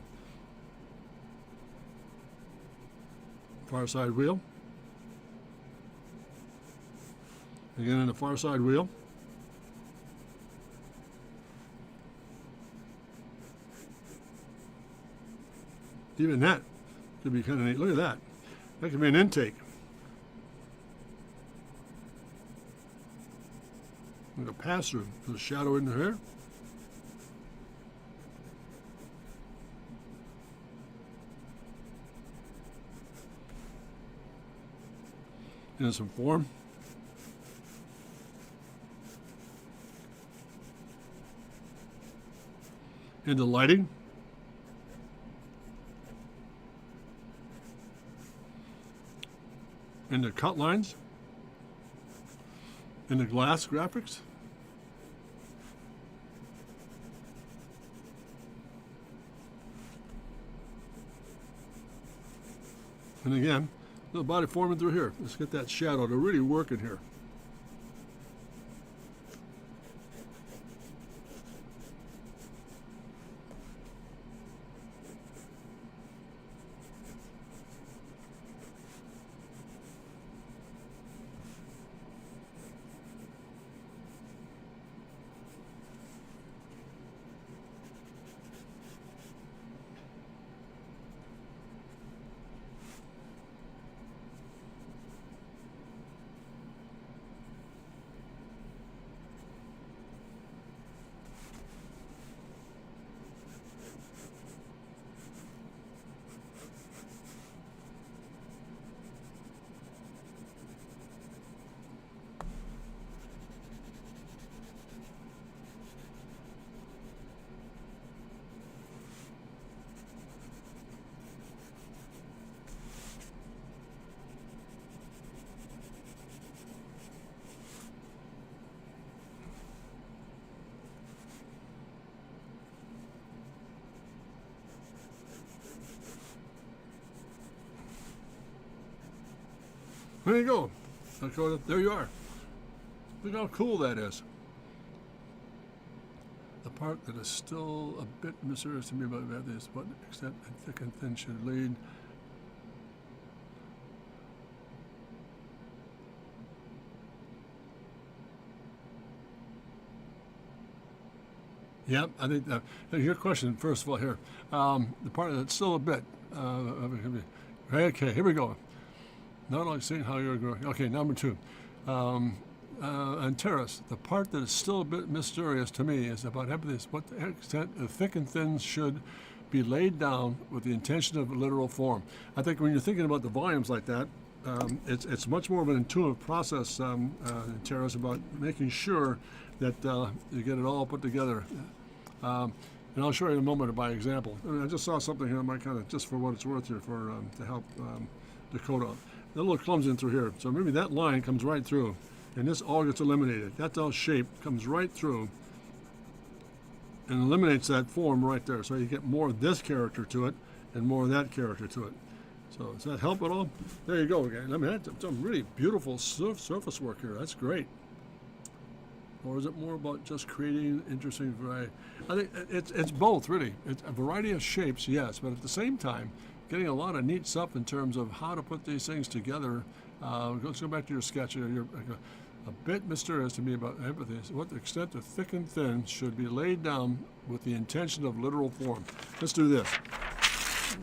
Far side wheel. Again in the far side wheel. Even that could be kind of neat. Look at that. That could be an intake. Like a pass through. There's a shadow in here. And some form. into lighting, into cut lines, into glass graphics, and again, the body forming through here. Let's get that shadow to really work in here. There you go. Dakota, there you are. Look how cool that is. The part that is still a bit mysterious to me about that is what extent a thick and thin should lead. Yep, I think your question, first of all, here. The part that's still a bit. Okay, here we go. Not like seeing how you're growing. Okay, number 2. And Terrace, the part that is still a bit mysterious to me is about empathy. What the extent of thick and thin should be laid down with the intention of literal form. I think when you're thinking about the volumes like that, it's much more of an intuitive process, Terrace, about making sure that you get it all put together. And I'll show you in a moment by example. I just saw something here, I might kind of, just for what it's worth here, for to help Dakota. A little clumsy in through here. So maybe that line comes right through, and this all gets eliminated. That all shape comes right through and eliminates that form right there. So you get more of this character to it and more of that character to it. So does that help at all? There you go again. I mean, that's some really beautiful surface work here. That's great. Or is it more about just creating interesting variety? I think it's both, really. It's a variety of shapes, yes, but at the same time, getting a lot of neat stuff in terms of how to put these things together. Let's go back to your sketch. You're a bit mysterious to me about empathy. So what the extent of thick and thin should be laid down with the intention of literal form. Let's do this.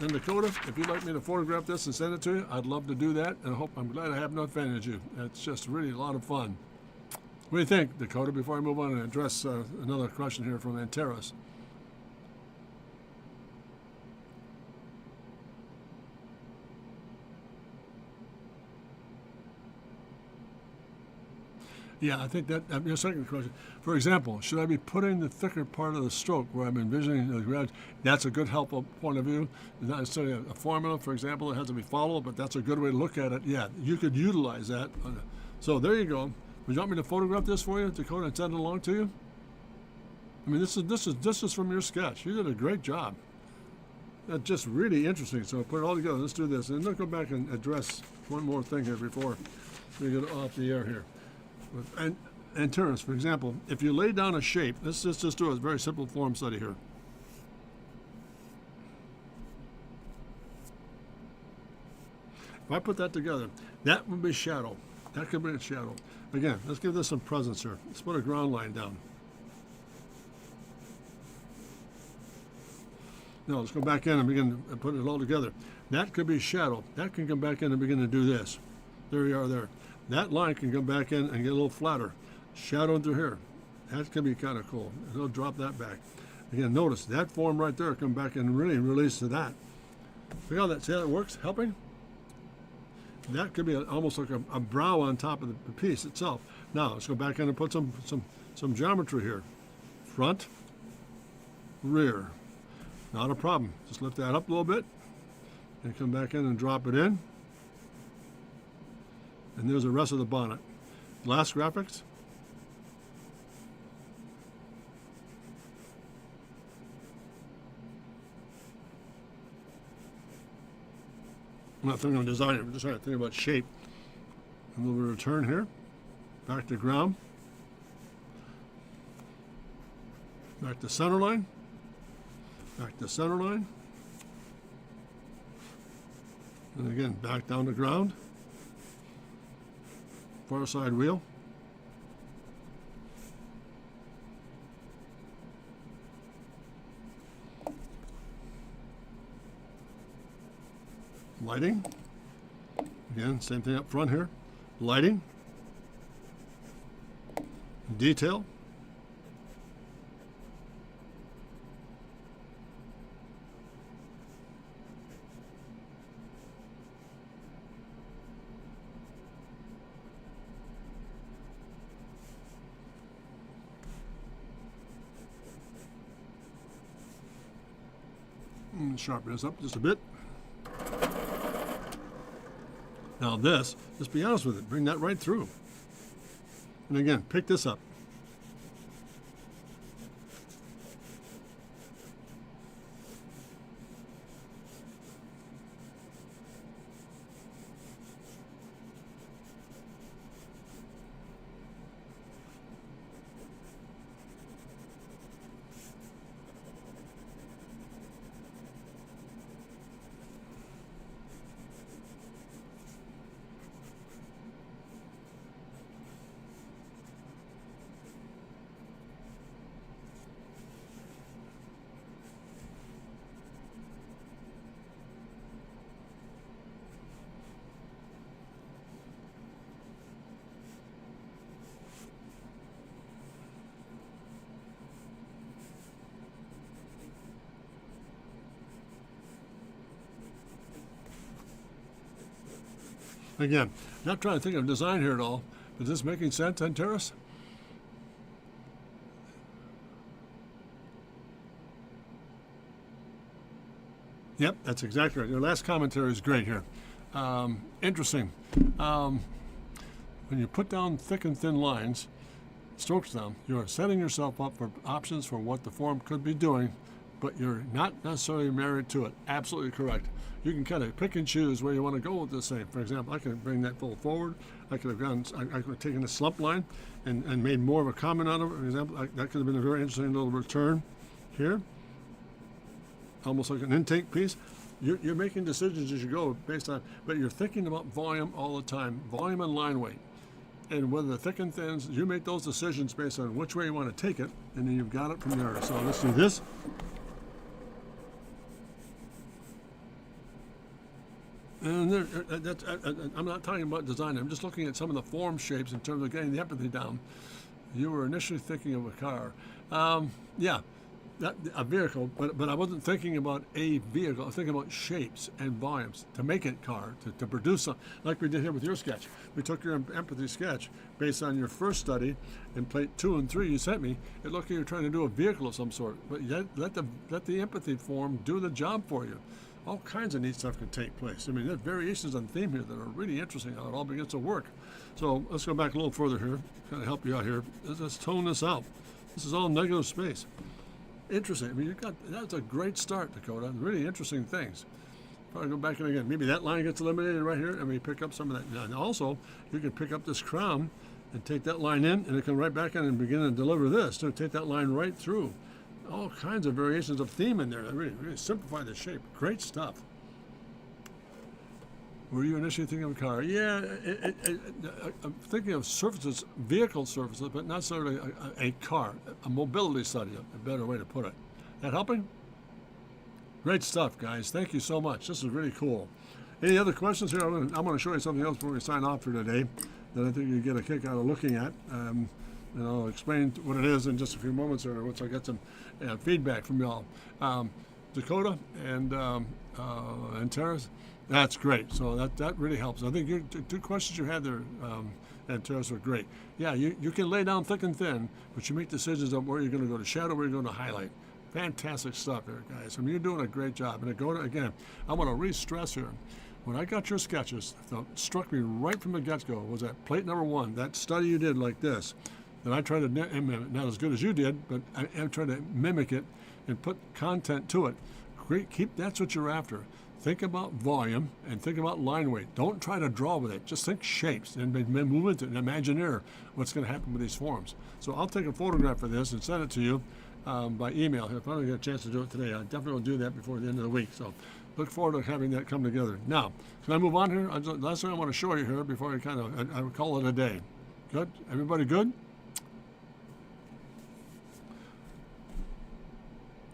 And Dakota, if you'd like me to photograph this and send it to you, I'd love to do that. And I'm glad I haven't offended you. It's just really a lot of fun. What do you think, Dakota, before I move on and address another question here from Antares? Yeah, I think that, your second question, for example, should I be putting the thicker part of the stroke where I'm envisioning the gradient? That's a good helpful point of view. It's not necessarily a formula, for example, that has to be followed, but that's a good way to look at it. Yeah, you could utilize that. So there you go. Would you want me to photograph this for you, Dakota, and send it along to you? I mean, this is from your sketch. You did a great job. That's just really interesting. So put it all together. Let's do this. And let's go back and address one more thing here before we get off the air here. And Terrace, for example, if you lay down a shape, let's just do a very simple form study here. If I put that together, that would be shadow. That could be a shadow. Again, let's give this some presence here. Let's put a ground line down. Now let's go back in and begin to put it all together. That could be shadow. That can come back in and begin to do this. There we are there. That line can come back in and get a little flatter. Shadow through here. That can be kind of cool. It'll drop that back. Again, notice that form right there come back and really release to that. See how that works? Helping? That could be almost like a brow on top of the piece itself. Now let's go back in and put some geometry here. Front, rear. Not a problem. Just lift that up a little bit and come back in and drop it in. And there's the rest of the bonnet. Glass graphics. I'm not thinking of design, I'm just trying to think about shape. A little bit of turn here. Back to ground. Back to center line. Back to center line. And again, back down to ground. Far side wheel. Lighting. Again, same thing up front here. Lighting. Detail. Sharpen this up just a bit. Now this, just be honest with it, bring that right through. And again, pick this up. Again, not trying to think of design here at all. Is this making sense, Antares? Yep, that's exactly right. Your last commentary is great here. Interesting. When you put down thick and thin lines, strokes down, you're setting yourself up for options for what the form could be doing, but you're not necessarily married to it. Absolutely correct. You can kind of pick and choose where you want to go with this thing. For example, I could bring that full forward. I could have taken a slump line and made more of a comment out of it. For example, that could have been a very interesting little return here. Almost like an intake piece. You're making decisions as you go based on, but you're thinking about volume all the time, volume and line weight. And whether the thick and thins, you make those decisions based on which way you want to take it, and then you've got it from there. So let's do this. And I'm not talking about design. I'm just looking at some of the form shapes in terms of getting the empathy down. You were initially thinking of a car. Yeah, a vehicle, but I wasn't thinking about a vehicle. I was thinking about shapes and volumes to make it car, to produce something, like we did here with your sketch. We took your empathy sketch based on your first study, and plate 2 and 3 you sent me. It looked like you were trying to do a vehicle of some sort, but yet let the empathy form do the job for you. All kinds of neat stuff can take place. I mean, there's variations on theme here that are really interesting how it all begins to work. So let's go back a little further here, kind of help you out here. Let's tone this out. This is all negative space. Interesting. I mean, that's a great start, Dakota. Really interesting things. Probably go back in again. Maybe that line gets eliminated right here, and we pick up some of that. And also, you can pick up this crown and take that line in, and it can right back in and begin to deliver this. So take that line right through. All kinds of variations of theme in there. They really simplify the shape. Great stuff. Were you initially thinking of a car? Yeah, I'm thinking of surfaces, vehicle surfaces, but not necessarily a car, a mobility study, a better way to put it. That helping? Great stuff, guys. Thank you so much. This is really cool. Any other questions here? I'm going to show you something else before we sign off for today that I think you get a kick out of looking at. And I'll explain what it is in just a few moments, or once I get some feedback from y'all. Dakota and Terrace, that's great. So that really helps. I think your two questions you had there, and Terrace, were great. Yeah, you can lay down thick and thin, but you make decisions on where you're going to go to shadow, where you're going to highlight. fantastic stuff here, guys. I mean, you're doing a great job. And again, I want to re-stress here. When I got your sketches, what struck me right from the get-go was that plate number 1, that study you did like this, that I tried to mimic, not as good as you did, but I tried to mimic it and put content to it. Great, that's what you're after. Think about volume and think about line weight. Don't try to draw with it. Just think shapes and move into it and imagineer what's going to happen with these forms. So I'll take a photograph of this and send it to you by email. If I don't get a chance to do it today, I definitely will do that before the end of the week. So look forward to having that come together. Now, can I move on here? Last thing I want to show you here before I would call it a day. Good? Everybody good?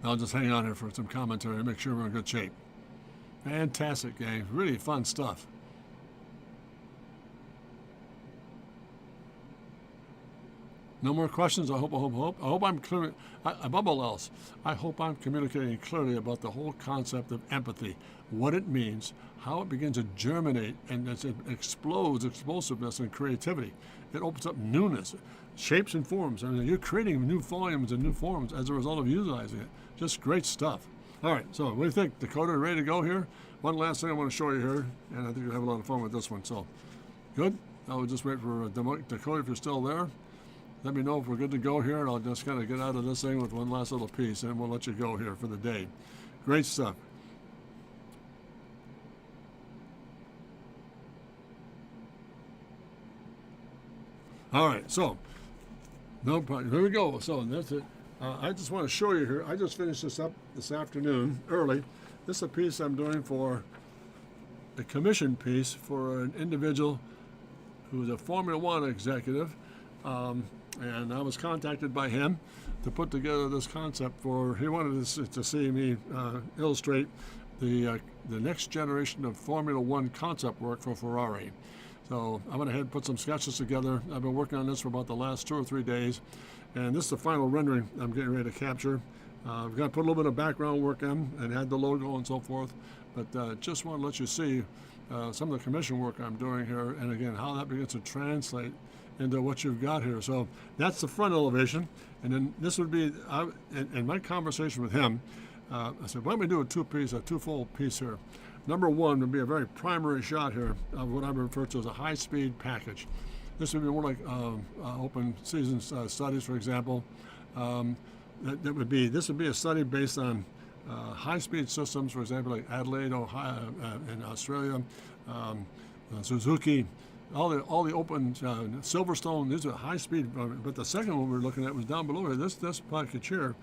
I'll just hang on here for some commentary to make sure we're in good shape. Fantastic, gang. Really fun stuff. No more questions? I hope I'm clear. Above all else, I hope I'm communicating clearly about the whole concept of empathy, what it means, how it begins to germinate, and as it explodes explosiveness and creativity. It opens up newness, shapes and forms. I mean, you're creating new volumes and new forms as a result of utilizing it. Just great stuff. All right, so what do you think? Dakota, ready to go here? One last thing I want to show you here, and I think you'll have a lot of fun with this one. So, good? I will just wait for Dakota if you're still there. Let me know if we're good to go here, and I'll just kind of get out of this thing with one last little piece, and we'll let you go here for the day. Great stuff. All right, so, no problem. Here we go. So, that's it. I just want to show you here. I just finished this up this afternoon, early. This is a piece I'm doing for a commission piece for an individual who's a Formula One executive. And I was contacted by him to put together this concept he wanted to see me illustrate the next generation of Formula One concept work for Ferrari. So I went ahead and put some sketches together. I've been working on this for about the last 2 or 3 days. And this is the final rendering I'm getting ready to capture. I've got to put a little bit of background work in and add the logo and so forth. But just want to let you see some of the commission work I'm doing here, and again, how that begins to translate into what you've got here. So that's the front elevation. And then this would be, in my conversation with him, I said, why don't we do a two-fold piece here? Number 1 would be a very primary shot here of what I refer to as a high-speed package. This would be more like open season studies, for example. This would be a study based on high-speed systems, for example, like Adelaide, Ohio, in Australia, Suzuki, all the open Silverstone. These are high-speed. But the second one we're looking at was down below here. This package here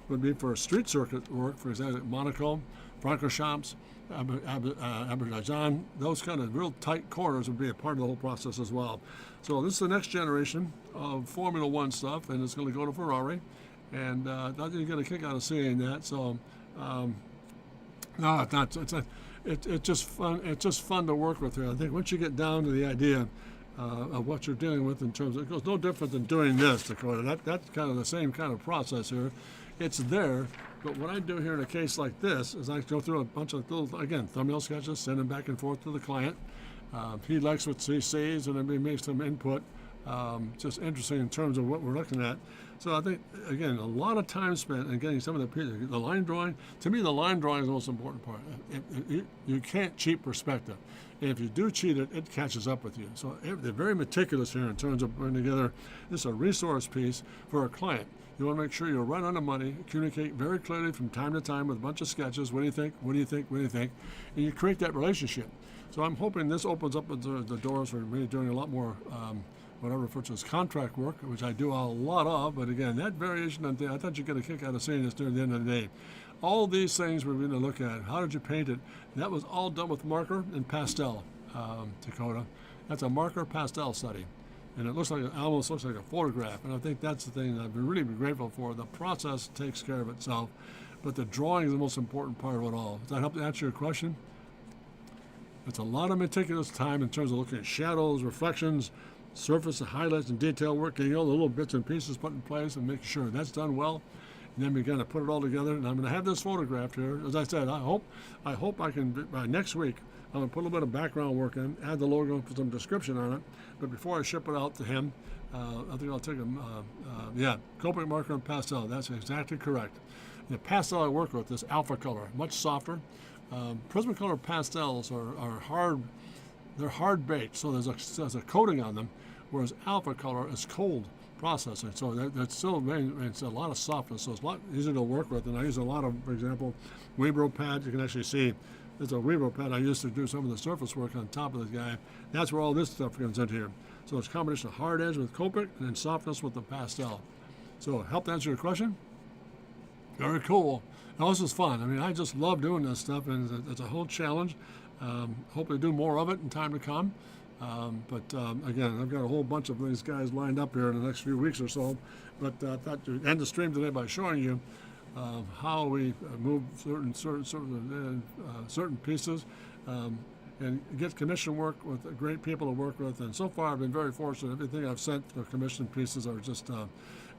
would be for street circuit work, for example, Monaco, Francorchamps, Azerbaijan. Those kind of real tight corners would be a part of the whole process as well. So this is the next generation of Formula One stuff, and it's going to go to Ferrari. And I think you're going to kick out of seeing that. So, no, it's not. It's just fun. It's just fun to work with here. I think once you get down to the idea of what you're dealing with in terms of, it goes no different than doing this, Dakota. That's kind of the same kind of process here. It's there, but what I do here in a case like this is I go through a bunch of little, again, thumbnail sketches, send them back and forth to the client. He likes what he sees, and then he makes some input. Just interesting in terms of what we're looking at. So I think, again, a lot of time spent in getting some of the line drawing. To me, the line drawing is the most important part. You can't cheat perspective. And if you do cheat it, it catches up with you. So they're very meticulous here in terms of putting together this a resource piece for a client. You want to make sure you're right on the money, communicate very clearly from time to time with a bunch of sketches. What do you think? What do you think? What do you think? And you create that relationship. So I'm hoping this opens up the doors for me doing a lot more what I refer to as contract work, which I do a lot of. But again, that variation, I thought you'd get a kick out of seeing this during the end of the day. All these things we're going to look at. How did you paint it? And that was all done with marker and pastel, Dakota. That's a marker pastel study. And it almost looks like a photograph. And I think that's the thing that I've been really grateful for. The process takes care of itself, but the drawing is the most important part of it all. Does that help to answer your question? It's a lot of meticulous time in terms of looking at shadows, reflections, surface and highlights and detail work, getting all the little bits and pieces put in place and making sure that's done well. And then we're going to put it all together. And I'm going to have this photographed here. As I said, I hope I can, by next week, I'm going to put a little bit of background work in, add the logo, put some description on it. But before I ship it out to him, I think I'll take him, Copic marker and pastel. That's exactly correct. The pastel I work with is alpha color, much softer. Prismacolor pastels are hard. They're hard baked, so there's a coating on them, whereas alpha color is cold processing. So that's still it's a lot of softness, so it's a lot easier to work with. And I use a lot of, for example, Webro pads. You can actually see there's a Webro pad I used to do some of the surface work on top of this guy. That's where all this stuff comes into here. So it's a combination of hard edge with Copic and then softness with the pastel. So help to answer your question. Very cool. Now, this is fun. I mean, I just love doing this stuff, and it's a whole challenge. Hopefully do more of it in time to come. Again, I've got a whole bunch of these guys lined up here in the next few weeks or so. But I thought to end the stream today by showing you how we move certain pieces and get commission work with great people to work with. And so far, I've been very fortunate. Everything I've sent for commission pieces are just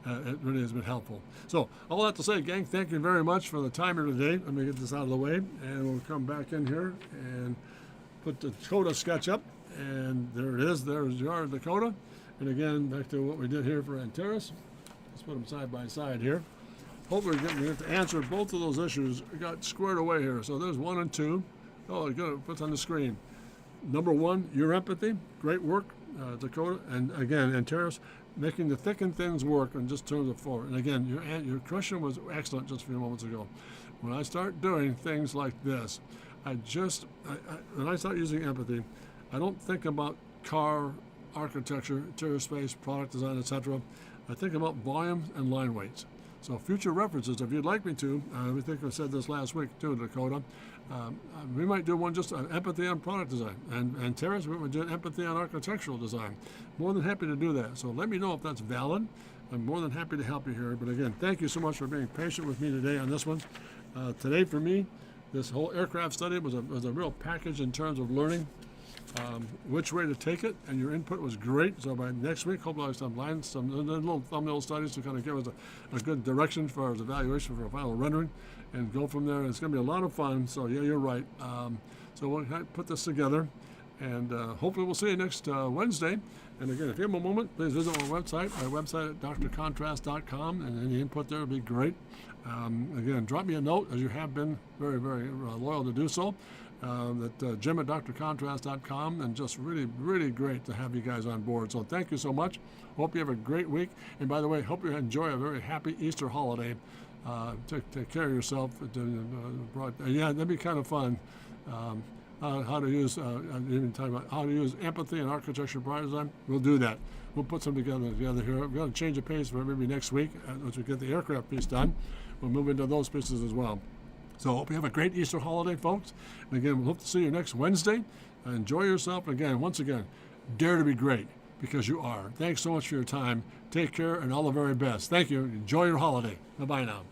it really has been helpful. So all that to say, gang, thank you very much for the time here today. Let me get this out of the way, and we'll come back in here and put the Dakota sketch up. And there it is. There's your Dakota. And again, back to what we did here for Antares. Let's put them side by side here. Hopefully we get to answer both of those issues. We got squared away here. So there's 1 and 2. Oh, good. Put on the screen. Number 1, your empathy. Great work, Dakota. And again, Antares, making the thick and thins work in just terms of 4. And again, your question was excellent just a few moments ago. When I start doing things like this, when I start using empathy, I don't think about car architecture, interior space, product design, etc. I think about volume and line weights. So future references, if you'd like me to, I think I said this last week too, Dakota, we might do one just on empathy on product design. And Terrace, we might do empathy on architectural design. More than happy to do that. So let me know if that's valid. I'm more than happy to help you here. But again, thank you so much for being patient with me today on this one. Today for me, this whole aircraft study was a real package in terms of learning which way to take it, and your input was great. So by next week, hopefully I'll have some little thumbnail studies to kind of give us a good direction for our evaluation for a final rendering, and go from there. It's going to be a lot of fun. So yeah, you're right. So we'll put this together, and hopefully we'll see you next Wednesday. And again, if you have a moment, please visit our website at drcontrast.com, and any input there would be great. Again, drop me a note, as you have been very, very loyal to do so. Jim at drcontrast.com, and just really, really great to have you guys on board. So thank you so much. Hope you have a great week. And by the way, hope you enjoy a very happy Easter holiday. Take care of yourself. Yeah, that'd be kind of fun. How to use even talking about how to use empathy in architecture product design. We'll do that. We'll put some together here. We're going to change the pace for maybe next week once we get the aircraft piece done. We'll move into those pieces as well. So hope you have a great Easter holiday, folks. And again, we'll hope to see you next Wednesday. Enjoy yourself. Again, once again, dare to be great, because you are. Thanks so much for your time. Take care, and all the very best. Thank you. Enjoy your holiday. Bye-bye now.